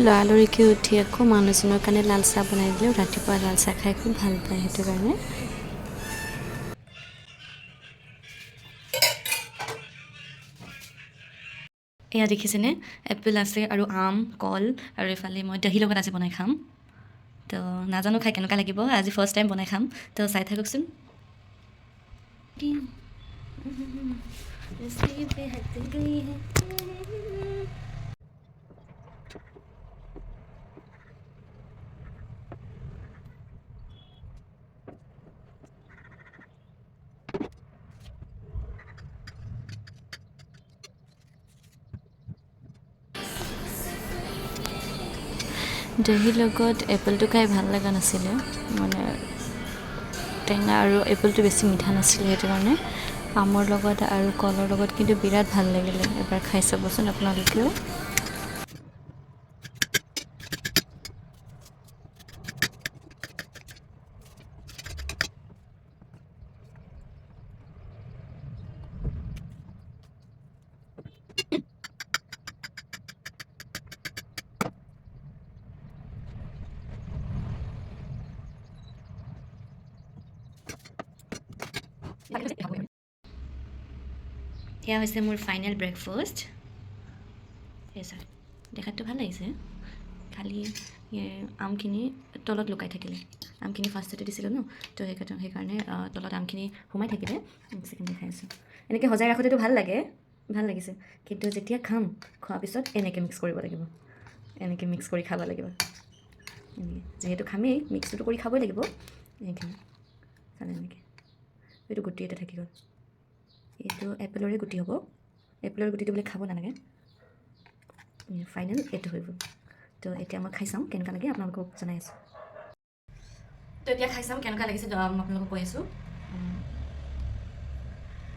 লৰালৰিকৈ উঠি আকৌ মানুহজনৰ কাৰণে লাল চাহ বনাই দিলোঁ ৰাতিপুৱা লাল চাহ খাই খুব ভাল পায় সেইটো কাৰণে এয়া দেখিছেনে এপল আছে আৰু আম কল আৰু এফালে মই দহি লগত আজি বনাই খাম তো নাজানো খাই কেনেকুৱা লাগিব আজি ফাৰ্ষ্ট টাইম বনাই খাম তো চাই থাককচোন দহিৰ লগত এপলটো খাই ভাল লগা নাছিলে মানে টেঙা আৰু এপলটো বেছি মিঠা নাছিলে সেইটো কাৰণে আমৰ লগত আৰু কলৰ লগত কিন্তু বিৰাট ভাল লাগিলে এবাৰ খাই চাবচোন আপোনালোকেও এয়া হৈছে মোৰ ফাইনেল ব্ৰেকফাষ্ট চাৰ দেখাততো ভাল লাগিছে খালি আমখিনি তলত লুকাই থাকিলে আমখিনি ফাৰ্ষ্টতে দিছিলোঁ ন তো সেইকাৰণে তলত আমখিনি সোমাই থাকিলে ছেকেণ্ড দেখাই আছোঁ এনেকৈ সজাই ৰাখোঁতেতো ভাল লাগিছে কিন্তু যেতিয়া খাম খোৱাৰ পিছত এনেকৈ মিক্স কৰিব লাগিব এনেকৈ মিক্স কৰি খাব লাগিব এনেকৈ যিহেতু খামেই মিক্সটো কৰি খাবই লাগিব এইখিনি চালে এনেকৈ এইটো গুটি এটা থাকি গ'ল এইটো এপলৰে গুটি হ'ব এপলৰ গুটিটো বোলে খাব নালাগে ফাইনেল এইটো হৈ গ'ল তো এতিয়া মই খাই চাম কেনেকুৱা লাগে আপোনালোকক জনাই আছোঁ তো এতিয়া খাই চাম কেনেকুৱা লাগিছে মই আপোনালোকক কৈ আছোঁ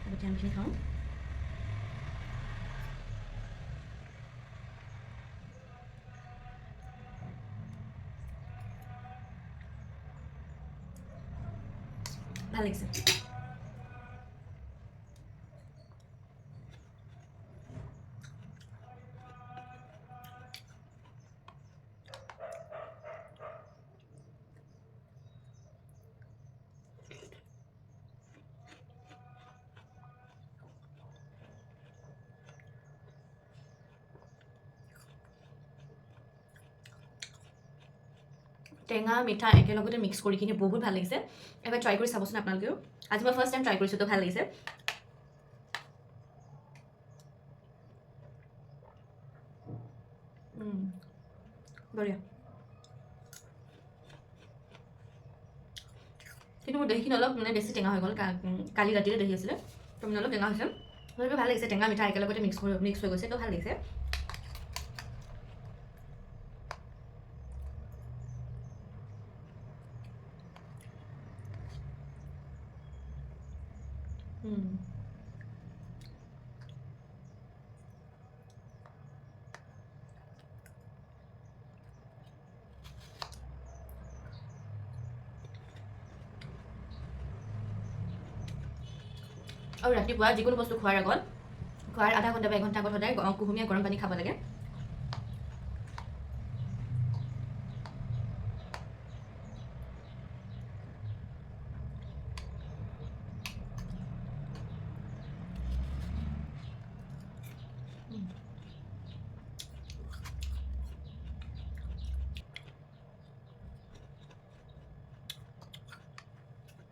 আগতে আমখিনি খাওঁ ভাল লাগিছে টেঙা মিঠা একেলগতে মিক্স কৰি কিনি বহুত ভাল লাগিছে এবাৰ ট্ৰাই কৰি চাবচোন আপোনালোকেও আজি মই ফাৰ্ষ্ট টাইম ট্ৰাই কৰিছোঁ তো ভাল লাগিছে বঢ়িয়া কিন্তু মোৰ দহিখিনি অলপ মানে বেছি টেঙা হৈ গ'ল কালি ৰাতিৰে দহি আছিলে তো মানে অলপ টেঙা হৈছে তথাপিও ভাল লাগিছে টেঙা মিঠা একেলগতে মিক্স হৈ গৈছে তো ভাল লাগিছে আৰু ৰাতিপুৱা যিকোনো বস্তু খোৱাৰ আগত খোৱাৰ আধা ঘণ্টা বা এঘণ্টা আগত সদায় কুহুমীয়া গৰম পানী খাব লাগে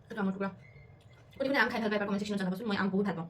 সেইটো আমৰ টুকুৰা কোনে আম খাই ভাল পায় কমেণ্ট ছেকশ্যনত জনাবচোন মই আম বহুত ভাল পাওঁ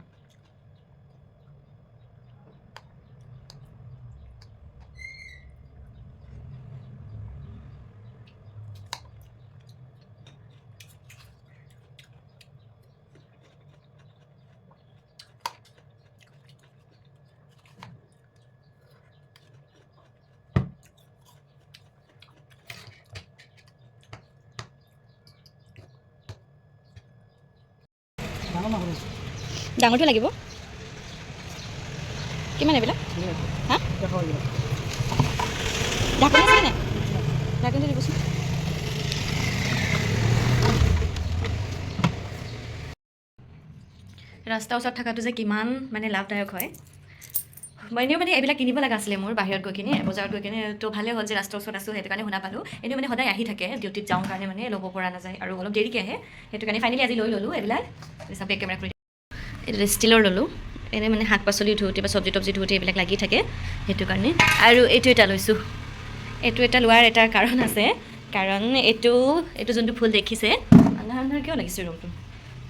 ডাঙৰটো লাগিব কিমান এইবিলাক হা ঢাকনি আছে নে ঢাকনিটো দিবচোন ৰাস্তাৰ ওচৰত থকাটো যে কিমান মানে লাভদায়ক হয় এনেও মানে এইবিলাক কিনিব লগা আছিলে মোৰ বাহিৰত গৈ কিনে বজাৰত গৈ কিনে তো ভালে হ'ল যে ৰাস্তাৰ ওচৰত আছোঁ সেইটো কাৰণে শুনা পালোঁ এনেও মানে সদায় আহি থাকে ডিউটিত যাওঁ কাৰণে মানে ল'ব পৰা নাযায় আৰু অলপ দেৰিকৈ আহে সেইটো কাৰণে ফাইনেলি আজি লৈ ল'লোঁ এইবিলাক চব বেক কেমেৰা কৰি এইটো ষ্টিলৰ ল'লোঁ এনেই মানে শাক পাচলি ধুওঁতে বা চব্জি তব্জি ধুওঁতে এইবিলাক লাগি থাকে সেইটো কাৰণে আৰু এইটো এটা লৈছোঁ এইটো এটা লোৱাৰ এটা কাৰণ আছে কাৰণ এইটো যোনটো ফুল দেখিছে আন্ধাৰ আন্ধাৰ কিয় লাগিছে ৰুমটো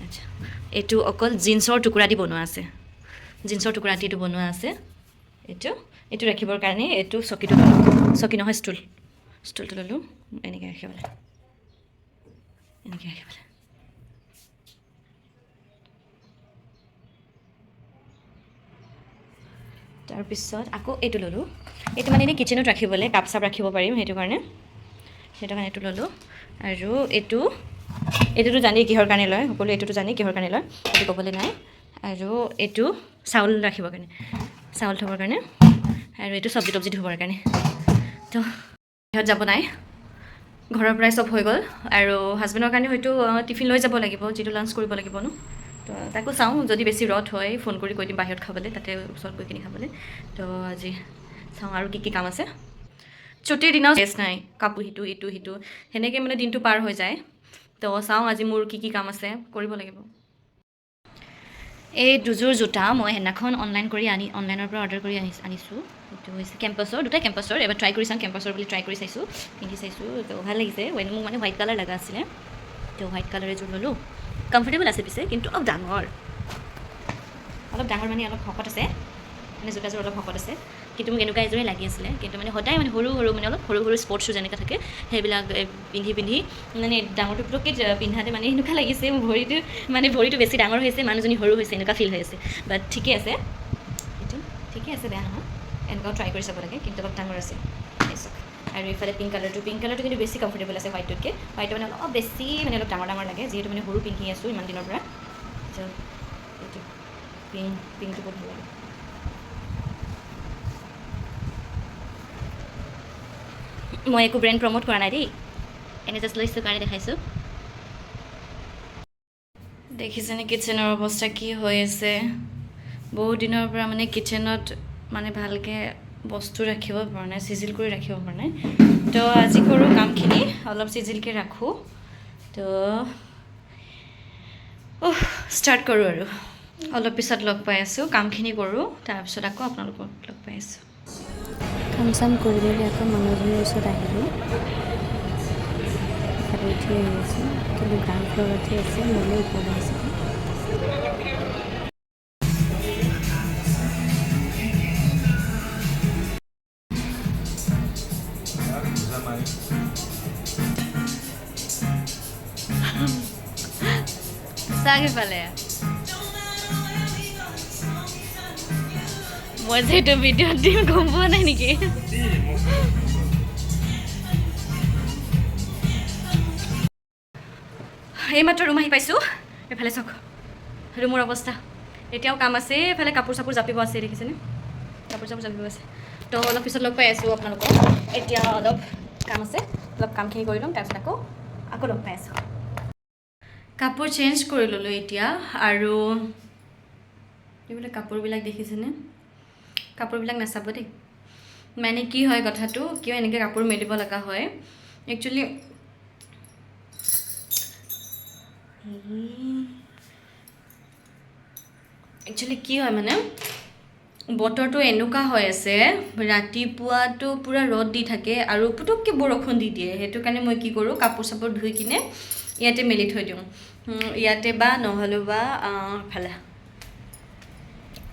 আচ্ছা এইটো অকল জিন্সৰ টুকুৰা দি বনোৱা আছে জিন্সৰ টুকুৰা দি এইটো বনোৱা আছে এইটো ৰাখিবৰ কাৰণে এইটো চকীটো ল'লোঁ চকী নহয় ষ্টুলটো ল'লোঁ এনেকৈ ৰাখিবলৈ তাৰপিছত আকৌ এইটো ল'লোঁ এইটো মানে এনেই কিটচেনত ৰাখিবলৈ কাপ চাপ ৰাখিব পাৰিম সেইটো কাৰণে এইটো ল'লোঁ আৰু এইটোতো জানেই কিহৰ কাৰণে লয় সকলোৱে এইটোতো জানেই কিহৰ কাৰণে লয় এইটো ক'বলৈ নাই আৰু এইটো চাউল ৰাখিবৰ কাৰণে চাউল থ'বৰ কাৰণে আৰু এইটো চব্জি তব্জি ধুবৰ কাৰণে তো সিহঁত যাব নাই ঘৰৰ পৰাই চব হৈ গ'ল আৰু হাজবেণ্ডৰ কাৰণে হয়তো টিফিন লৈ যাব লাগিব যিটো লাঞ্চ কৰিব লাগিব ন তো তাকো চাওঁ যদি বেছি ৰদ হয় ফোন কৰি কৈ দিম বাহিৰত খাবলৈ তাতে ওচৰত গৈ কিনি খাবলৈ তো আজি চাওঁ আৰু কি কাম আছে ছুটিৰ দিনাও ৰেষ্ট নাই কাপোৰ সিটো সেনেকৈ মানে দিনটো পাৰ হৈ যায় তো চাওঁ আজি মোৰ কি কাম আছে কৰিব লাগিব এই দুযোৰ জোতা মই সেইদিনাখন অনলাইনৰ পৰা অৰ্ডাৰ কৰি আনিছোঁ এইটো হৈছে কেম্পাছৰ দুটাই কেম্পাছৰ এবাৰ ট্ৰাই কৰি চাওঁ কেম্পাছৰ বুলি ট্ৰাই কৰি চাইছোঁ পিন্ধি চাইছোঁ তো ভাল লাগিছে মোক মানে হোৱাইট কালাৰ লগা আছিলে তো হোৱাইট কালাৰ এযোৰ ল'লোঁ কমফৰ্টেবল আছে পিছে কিন্তু অলপ ডাঙৰ মানে অলপ শকত আছে মানে জোতাযোৰ অলপ শকত আছে কিন্তু মোক এনেকুৱা এযোৰে লাগি আছিলে কিন্তু মানে সদায় মানে সৰু মানে অলপ সৰু স্পৰ্টছ শ্বু যেনেকৈ থাকে সেইবিলাক পিন্ধি মানে ডাঙৰটো পুটুককৈ পিন্ধাতে মানে এনেকুৱা লাগিছে মোৰ ভৰিটো বেছি ডাঙৰ হৈছে মানুহজনী সৰু হৈছে এনেকুৱা ফিল হৈ আছে বাট ঠিকে আছে এইটো ঠিকে আছে বেয়া নহয় এনেকুৱাও ট্ৰাই কৰি চাব লাগে কিন্তু অলপ ডাঙৰ আছে চাওক আৰু এইফালে পিংক কালাৰটো কিন্তু বেছি কমফৰ্টেবল আছে হোৱাইটটোতকৈ হোৱাইটটো মানে অলপ বেছি মানে অলপ ডাঙৰ লাগে যিহেতু মানে সৰু পিন্ধি আছোঁ ইমান দিনৰ পৰা এইটো পিংকটো বহুত ভাল লাগে মই একো ব্ৰেণ্ড প্ৰমোট কৰা নাই দেই এনে জাষ্ট লৈছোঁ কাৰণে দেখাইছোঁ দেখিছেনে কিটচেনৰ অৱস্থা কি হৈ আছে বহুত দিনৰ পৰা মানে কিটচেনত মানে ভালকৈ বস্তু ৰাখিব পৰা নাই চিজিল কৰি ৰাখিব পৰা নাই তো আজি কৰোঁ কামখিনি অলপ চিজিলকৈ ৰাখোঁ তো ষ্টাৰ্ট কৰোঁ আৰু অলপ পিছত লগ পাই আছোঁ কামখিনি কৰোঁ তাৰপিছত আকৌ আপোনালোকক লগ পাই আছোঁ কাম চাম কৰি মেলি আকৌ মানুহজনীৰ ওচৰত আহিলোঁ উঠি আহি আছোঁ কিন্তু গ্ৰাউণ্ড ফ্ল'ৰতহে আছে মোলৈ ওপৰত আহিছোঁ চাগে পালে মই যে এইটো ভিডিঅ'ত দিম গম পোৱা নাই নেকি এইমাত্ৰ ৰুম আহি পাইছোঁ এইফালে চাওক ৰুমৰ অৱস্থা এতিয়াও কাম আছে এইফালে কাপোৰ চাপোৰ জাপিব আছে দেখিছেনে কাপোৰ চাপোৰ জাপিব আছে তো অলপ পিছত লগ পাই আছোঁ আপোনালোকক এতিয়া অলপ কাম আছে অলপ কামখিনি কৰি ল'ম তাৰপিছত আকৌ লগ পাই আছোঁ কাপোৰ চেঞ্জ কৰি ল'লোঁ এতিয়া আৰু এইবিলাক কাপোৰবিলাক দেখিছেনে কাপোৰবিলাক নাচাব দেই মানে কি হয় কথাটো কিয় এনেকৈ কাপোৰ মেলিব লগা হয় একচুৱেলি কি হয় মানে বতৰটো এনেকুৱা হৈ আছে ৰাতিপুৱাটো পূৰা ৰ'দ দি থাকে আৰু পুটুককৈ বৰষুণ দি দিয়ে সেইটো কাৰণে মই কি কৰোঁ কাপোৰ চাপোৰ ধুই কিনে ইয়াতে মেলি থৈ দিওঁ ইয়াতে বা নহ'লে বা ফালে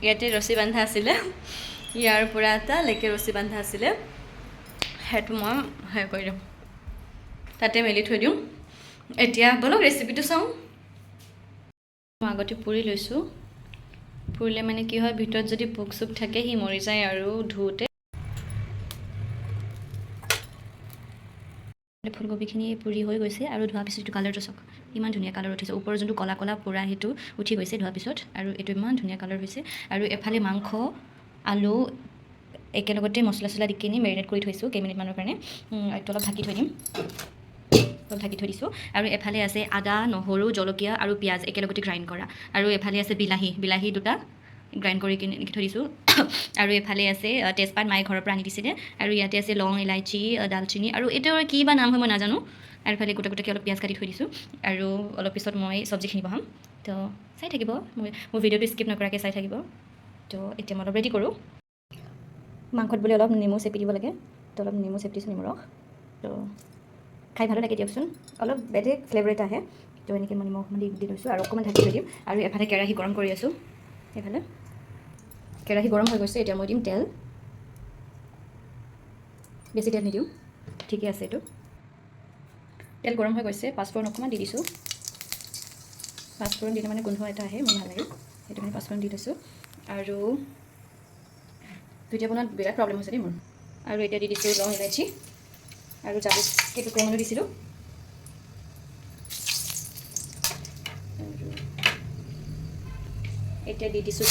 ইয়াতে ৰছী বান্ধা আছিলে ইয়াৰ পৰা এটা লেকে ৰছী বান্ধা আছিলে সেইটো মই কৰি দিওঁ তাতে মেলি থৈ দিওঁ এতিয়া বলক ৰেচিপিটো চাওঁ মই আগতে পুৰি লৈছোঁ পুৰিলে মানে কি হয় ভিতৰত যদি পোক চোক থাকে সি মৰি যায় আৰু ধুওঁতে ফুলকবিখিনি পুৰি হৈ গৈছে আৰু ধোৱাৰ পিছত এইটো কালাৰটো চাওক ইমান ধুনীয়া কালাৰ উঠিছে ওপৰৰ যোনটো ক'লা ক'লা পুৰা সেইটো উঠি গৈছে ধোৱাৰ পিছত আৰু এইটো ইমান ধুনীয়া কালাৰ হৈছে আৰু এফালে মাংস আলু একেলগতে মছলা চছলা দি কিনি মেৰিনেট কৰি থৈছোঁ কেইমিনিটমানৰ কাৰণে এইটো অলপ ঢাকি থৈ দিম অলপ ঢাকি থৈ দিছোঁ আৰু এফালে আছে আদা নহৰু জলকীয়া আৰু পিঁয়াজ একেলগতে গ্ৰাইণ্ড কৰা আৰু এফালে আছে বিলাহী দুটা গ্ৰাইণ্ড কৰি কিনে থৈ দিছোঁ আৰু এফালে আছে তেজপাত মায়ে ঘৰৰ পৰা আনি দিছিলে আৰু ইয়াতে আছে লং ইলাইচি দালচিনি আৰু এইটো কি বা নাম হয় মই নাজানো আৰু এফালে গোটা গোটাকৈ অলপ পিঁয়াজ কাটি থৈ দিছোঁ আৰু অলপ পিছত মই চব্জিখিনি বহাম তো চাই থাকিব মোৰ ভিডিঅ'টো স্কিপ নকৰাকৈ চাই থাকিব তো এতিয়া মই অলপ ৰেডি কৰোঁ মাংসত বুলি অলপ নেমু চেপি দিব লাগে তো অলপ নেমু চেপি দিছোঁ নেমু ৰস তো খাই ভালো লাগে দিয়কচোন অলপ বেলেগ ফ্লেভাৰ এটা আহে তো এনেকৈ মই নিমখ দি লৈছোঁ আৰু অকণমান ঢাকি থৈ দিম আৰু এফালে কেৰাহী গৰম কৰি আছোঁ এইফালে কেৰাহী গৰম হৈ গৈছে এতিয়া মই দিম তেল বেছি তেল নিদিওঁ ঠিকে আছে এইটো তেল গৰম হৈ গৈছে পাঁচফোৰণ অকণমান দি দিছোঁ পাঁচফোৰণ দিলে মানে গোন্ধ এটা আহে মোৰ ভাল লাগে সেইটো মানে পাঁচফোৰণ দি দিছোঁ আৰু ভিডিঅ' বনোৱাত বিৰাট প্ৰব্লেম হৈছে দেই মোৰ আৰু এতিয়া দি দিছোঁ লং ইলাইচি আৰু জালুক কেইটুকুৰা মানো দিছিলোঁ আৰু এতিয়া দি দিছোঁ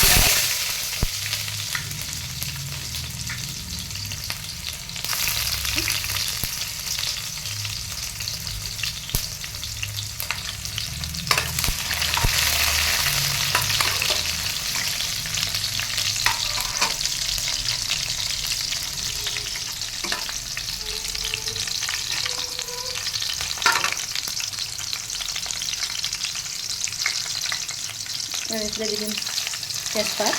আৰু এইফালে দি দিম তেজপাত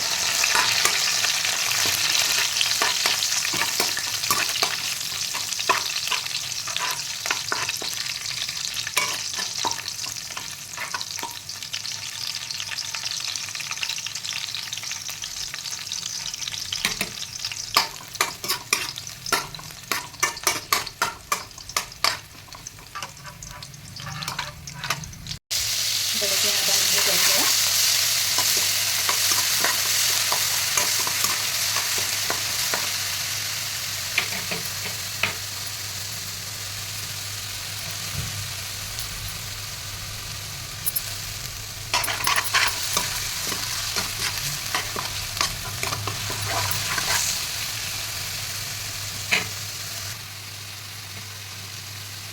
জলকীয়া আদা নহৰু গৰম কৰা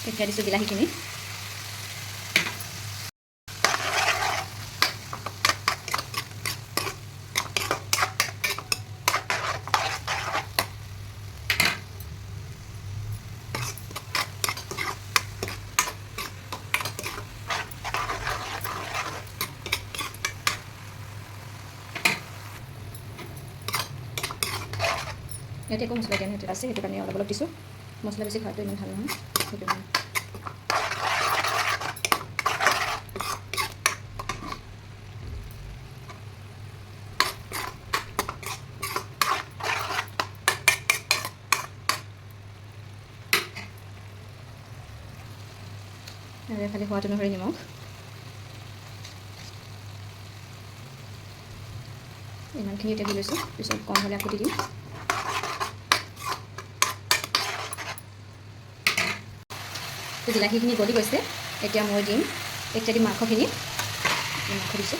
এতিয়া দিছোঁ বিলাহীখিনি ইয়াতে একো মছলা দিয়া নাই আছে সেইটো কাৰণে অলপ অলপ দিছোঁ মছলা বেছি খোৱাটো ইমান ভাল নহয় সেইটো কাৰণে আৰু এফালে সোৱাদ অনুসৰি নিমখ ইমানখিনি এতিয়া দি লৈছোঁ পিছত কম হ'লে আকৌ দি দিম বিলাহীখিনি গলি গৈছে এতিয়া মই দিম এতিয়া দিম মাংসখিনি মাংস দিছোঁ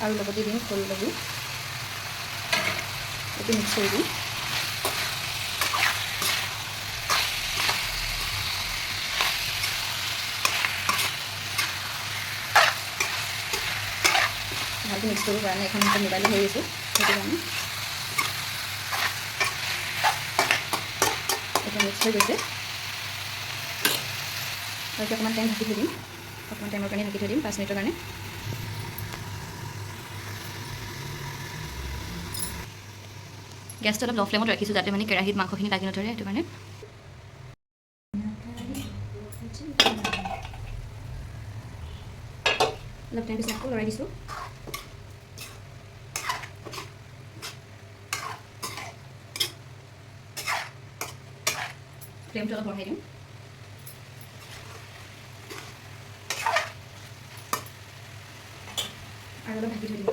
আৰু লগতে দিম ফুলকবি এইটো মিক্স কৰি দিম ভালকৈ মিক্স কৰিব পৰা নাই এখন মোবাইলত ধৰি আছোঁ সেইটো কাৰণে এতিয়া মিক্স হৈ গৈছে আৰু অকণমান টাইম ঢাকি থৈ দিম অকণমান টাইমৰ কাৰণে ঢাকি থৈ দিম 5 মিনিটৰ কাৰণে গেছটো অলপ ল' ফ্লেমত ৰাখিছোঁ যাতে মানে কেৰাহীত মাংসখিনি লাগি নধৰে সেইটো কাৰণে অলপ টাইম পিছত আকৌ লৰাই দিছোঁ ফ্লেমটো অলপ বঢ়াই দিওঁ আৰু অলপ ঢাকি থৈ দিম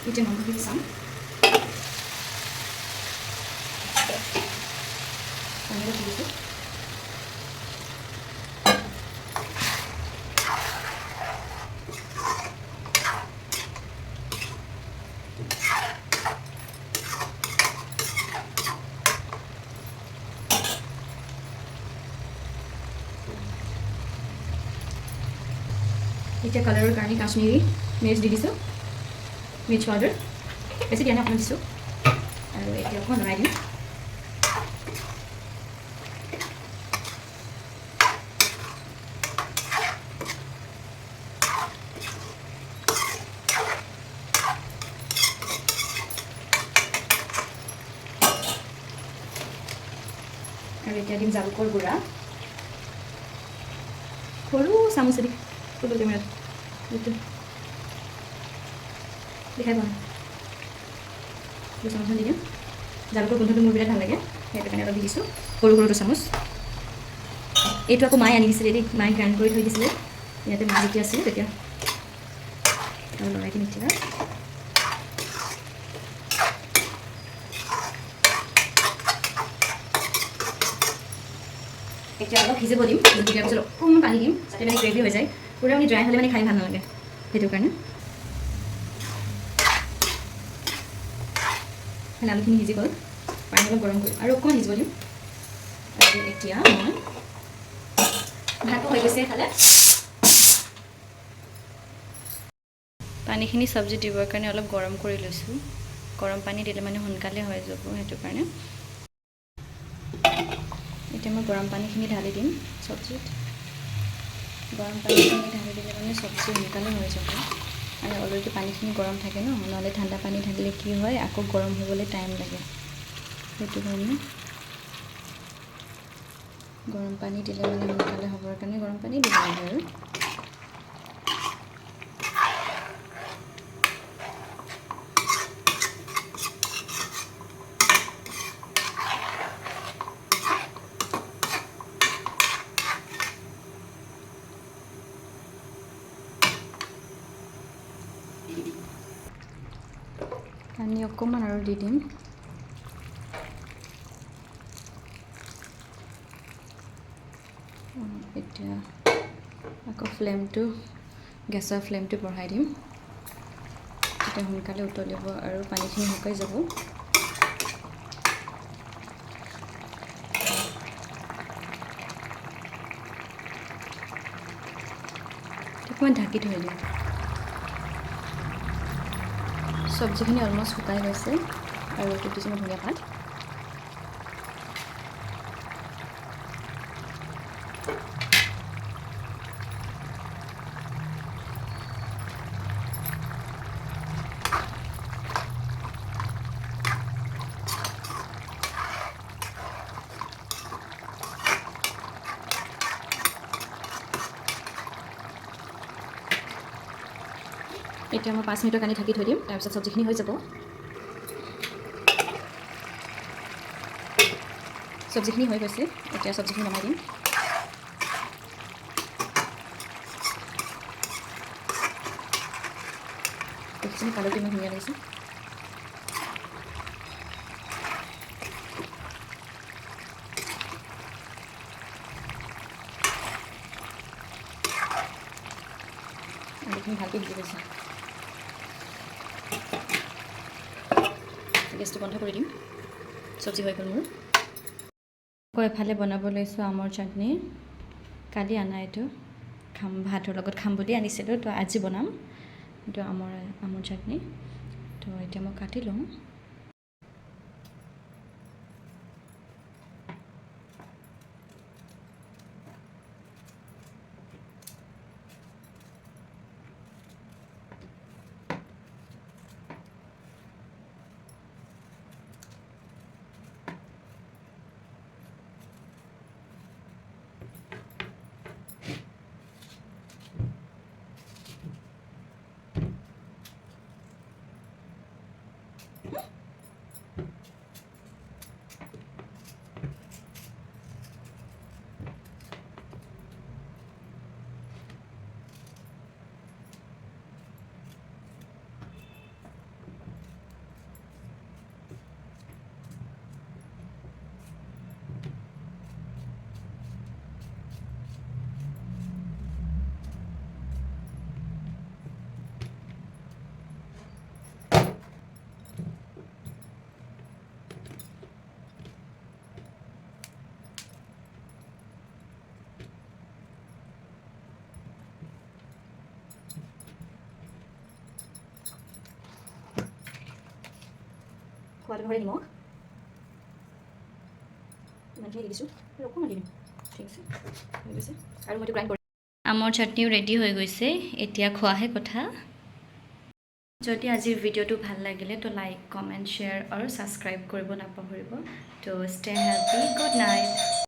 এতিয়া মাংসখিনি চাম পানী অলপ দিছোঁ। এতিয়া কালাৰৰ কাৰণে কাশ্মীৰী মিৰ্চ দি দিছোঁ, মিৰ্চ পাউডাৰ বেছি দিয়া নাই, অকণমান দিছোঁ। আৰু এতিয়া অকণমান লৰাই দিম। আৰু এতিয়া দিম জালুকৰ গুড়া, সৰু চামুচেদি ফুল কেমেৰাত এইটো দেখাই পোৱা নাই, চামুচখন দি দিম। জালুকৰ গোন্ধটো মোৰ বিৰাট ভাল লাগে, সেইটো কাৰণে অলপ দি দিছোঁ, সৰু সৰুটো চামুচ। এইটো আকৌ মায়ে আনি দিছিলে দেই, মায়ে গ্ৰাইণ্ড কৰি থৈ দিছিলে ইয়াতে, মা যেতিয়া আছিল তেতিয়া। আৰু লৰাই দিম এতিয়া। এতিয়া অলপ সিজিব দিম, দিয়াৰ পিছত অকণমান পানী দিম, যাতে মানে গ্ৰেভি হৈ যায়। পূৰা মানে ড্ৰাই হ'লে মানে খাই ভাল নালাগে, সেইটো কাৰণে। আলুখিনি সিজি গ'ল, পানী অলপ গৰম কৰি আৰু অকণমান সিজিব দিম। আৰু এতিয়া মই ভাতো হৈ গৈছে খালে। পানীখিনি চব্জি দিবৰ কাৰণে অলপ গৰম কৰি লৈছোঁ। গৰম পানী দিলে মানে সোনকালে হৈ যাব, সেইটো কাৰণে। এতিয়া মই গৰম পানীখিনি ঢালি দিম চব্জিত। গৰম পানীখিনি ঢালি দিলে মানে চব্জি সোনকালে হৈ যাব। আৰু অলৰেডি পানীখিনি গৰম থাকে ন, নহ'লে ঠাণ্ডা পানী ঢালিলে কি হয়, আকৌ গৰম হ'বলৈ টাইম লাগে, সেইটো কাৰণে গৰম পানী দিলে মানে সোনকালে হ'বৰ কাৰণে গৰম পানী দিব লাগে। আৰু পানী অকণমান আৰু দি দিম। এতিয়া আকৌ গেছৰ ফ্লেমটো বঢ়াই দিম, তেতিয়া সোনকালে উতলিব আৰু পানীখিনি শুকাই যাব। অকণমান ঢাকি থৈ দিম। চব্জিখিনি অলমষ্ট শুকাই গৈছে, আৰু এইটো দিছোঁ মই ধনিয়া পাত। এতিয়া মই 5 মিনিটৰ কাৰণে ঢাকি থৈ দিম, তাৰপিছত চব্জিখিনি হৈ যাব। চব্জিখিনি হৈ গৈছে, এতিয়া চব্জিখিনি নমাই দিম। দেখিছেনে কালাৰটো ইমান ধুনীয়া লাগিছে। আলুখিনি ভালকৈ সিজি গৈছে। গেছটো বন্ধ কৰি দিম, চব্জি হৈ গ'ল মোৰ। আকৌ এফালে বনাব লৈছোঁ আমৰ চাটনি। কালি আনা, এইটো ভাতৰ লগত খাম বুলি আনিছিলোঁ, তো আজি বনাম এইটো আমৰ চাটনি। তো এতিয়া মই কাটি লওঁ। সোৱাদ অনুসৰি নিমখ ইমানখিনি দি দিছোঁ আৰু অকণমান দি দিম ঠিক আছে হৈ গৈছে আৰু মইতো গ্ৰাইণ্ড কৰিম আমৰ চাটনিও ৰেডি হৈ গৈছে এতিয়া খোৱাহে কথা যদি আজিৰ ভিডিঅ'টো ভাল লাগিলে তো লাইক কমেণ্ট শ্বেয়াৰ আৰু ছাবস্ক্ৰাইব কৰিব নাপাহৰিব তো ষ্টে হেল্থি গুড নাইট